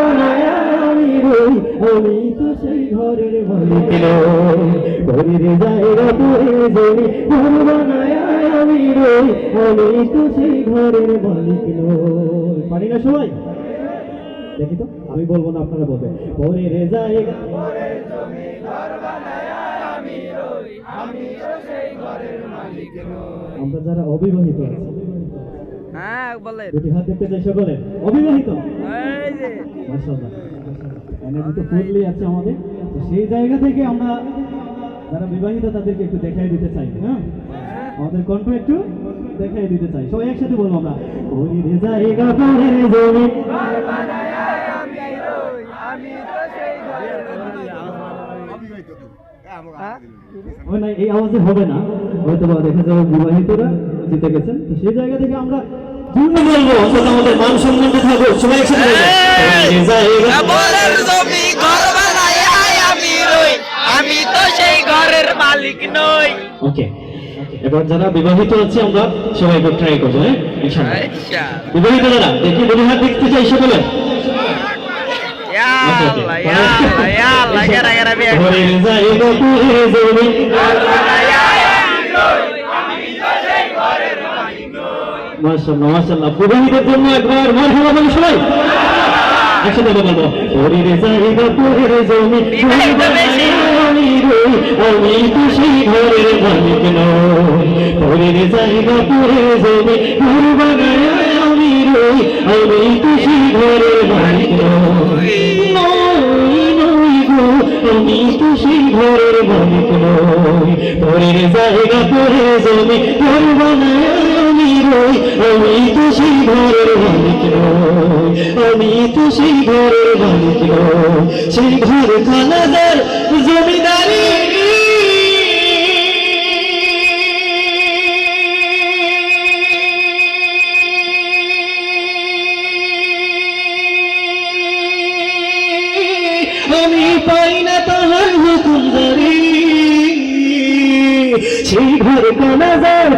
বানায় আমি রই, আমি তো সেই ঘরের মালিক নই। ঘরের জায়গা পরে জমি ঘর বানায় আমি রই, আমি তো সেই ঘরের মালিক নই। পারি না সবাই? দেখি তো, আমি বলবো না, আপনারা বলবেন। ঘরের জায়গা পরে জমি ঘর বানায় আমি রই, আমি তো সেই ঘরের মালিক নই। আমরা যারা অবিবাহিত আছি, হ্যাঁ বলে দুটি হাত দেখতে চাই সকলে অবিবাহিত। এই যে মাশাআল্লাহ, এনার্জি তো ফুললি আছে আমাদের। তো সেই জায়গা থেকে আমরা যারা বিবাহিত তাদেরকে একটু দেখাই দিতে চাই। হ্যাঁ, আমাদের কণ্ঠ একটু দেখাই দিতে চাই। সবাই একসাথে বলবো আমরা, ঘরের জায়গা পরে জমি ঘর বানায় আমি রই, আমি তো সেই ঘরের মালিক নই। না, এই আওয়াজে হবে না, হয়তো বা দেখা যাবে বিবাহিতরা জিতে গেছেন। তো সেই জায়গা থেকে আমরা জুড়ে বলবো, অন্তত আমাদের মান সম্মান থাকবো। সবাই একসাথে বলের জমি ঘর বানায় আমি রই, আমি তো সেই ঘরের মালিক নই। ওকে, এবার যারা বিবাহিত আছে আমরা সবাই একটু ট্রাই করবো। হ্যাঁ, ইনশাআল্লাহ। আচ্ছা বিবাহিত যারা দেখি দুই হাত দেখতে চাই সকলে। ইয়াল্লাহ ইয়াল্লাহ ইয়াল্লাহ গেরা গেরা বিয়ে ঘরের জায়গা পরে জমি ঘর বানায় আমি রই, আমি তো সেই ঘরের মালিক নই। মাশাআল্লাহ মাশাআল্লাহ। বিবাহিতের জন্য একবার মারহাবা বলি সবাই একসাথে বলবো, ঘরের জায়গা পরে জমি ঘর বানায় আমি রই, আমি তো সেই ঘরের মালিক নই। ঘরের জায়গা পরে জমি ঘর বানায় আমি রই, আমি তো সেই ঘরের মালিক নই। নই নই গো, আমি তো সেই ঘরের মালিক নই। ঘরের জায়গা পরে জমি ঘর বানায় আমি রই, আমি তো সেই ঘরের মালিক নই, আমি তো সেই ঘরের মালিক নই। সেই ঘর খানাদার জমিদারি আমি পাই না তাহার হুকুমদারি। সেই ঘর খানাদার